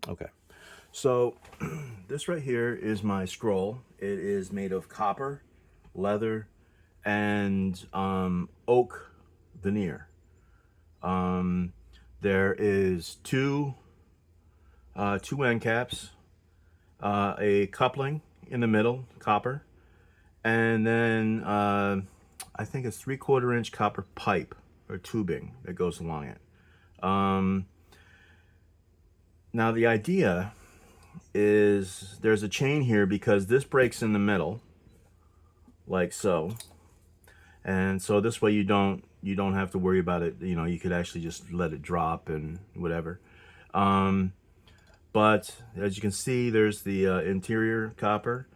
Okay, so this right here is my scroll. It is made of copper, leather, and oak veneer. Um, there is two end caps, a coupling in the middle, copper, and then I think it's 3/4 inch copper pipe or tubing that goes along it. Um, Now the idea is there's a chain here because this breaks in the middle, like so, and so this way you don't have to worry about it. You know, you could actually just let it drop and whatever. Um, but as you can see, there's the interior copper,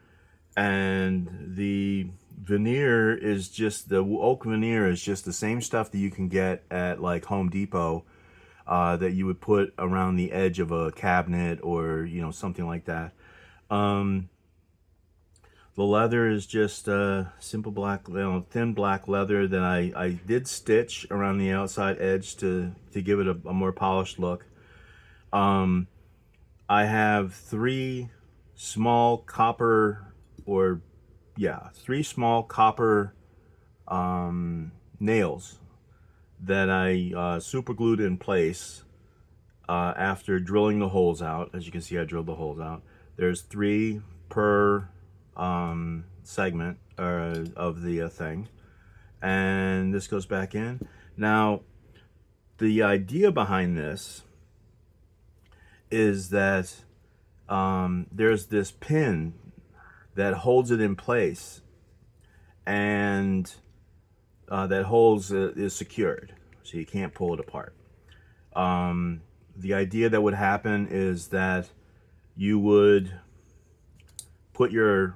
and the veneer is just the oak veneer is just the same stuff that you can get at like Home Depot, that you would put around the edge of a cabinet or something like that. Um, the leather is just simple black, thin black leather that I did stitch around the outside edge to give it a more polished look. Um, I have small copper, or three small copper nails that I super glued in place after drilling the holes out. As you can see, I drilled the holes out. There's three per segment of the thing, and this goes back in. Now, the idea behind this is that there's this pin that holds it in place, and that holds is secured, so you can't pull it apart. The idea that would happen is that you would put your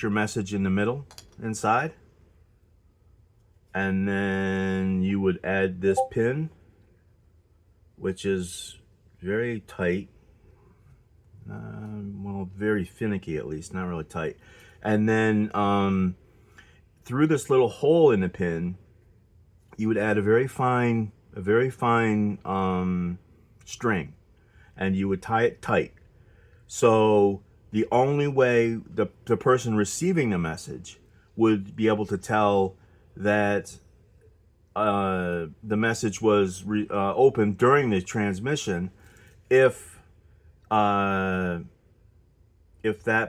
message in the middle inside, and then you would add this pin, which is very tight, well, very finicky, at least, not really tight. And then through this little hole in the pin, you would add a very fine string, and you would tie it tight. So the only way the person receiving the message would be able to tell that the message was opened during the transmission if that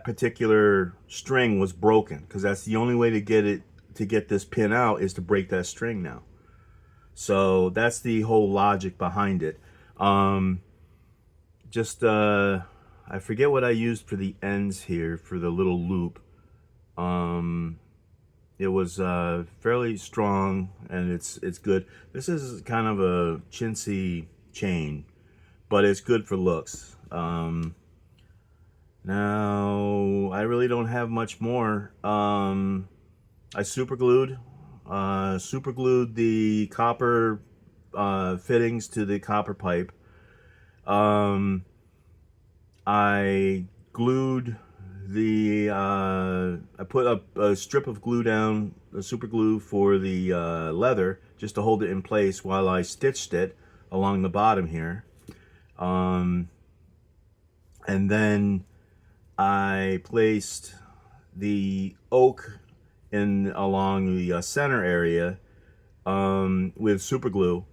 particular string was broken, because that's the only way to get this pin out, is to break that string now. So that's the whole logic behind it. Just I forget what I used for the ends here for the little loop. It was fairly strong, and it's good. This is kind of a chintzy chain, but it's good for looks. Now I really don't have much more. I super glued the copper fittings to the copper pipe. I glued I put up a strip of glue down, a super glue for the leather, just to hold it in place while I stitched it along the bottom here. And then I placed the oak in along the center area with super glue,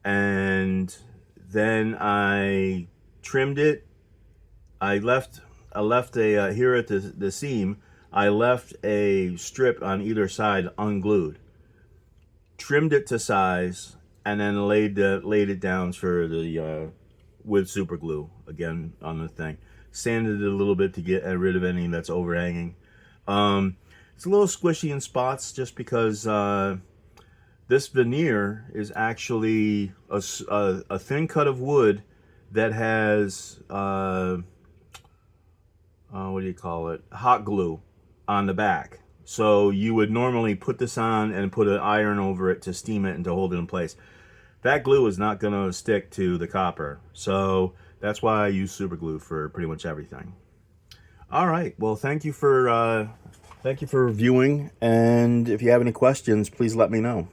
and then I trimmed it. I left a here at the seam. I left a strip on either side unglued, trimmed it to size, and then laid it down for the with super glue again on the thing. Sanded it a little bit to get rid of anything that's overhanging. It's a little squishy in spots just because this veneer is actually a thin cut of wood that has what do you call it? Hot glue on the back. So you would normally put this on and put an iron over it to steam it and to hold it in place. That glue is not going to stick to the copper, so that's why I use super glue for pretty much everything. All right. Well, thank you for viewing, and if you have any questions, please let me know.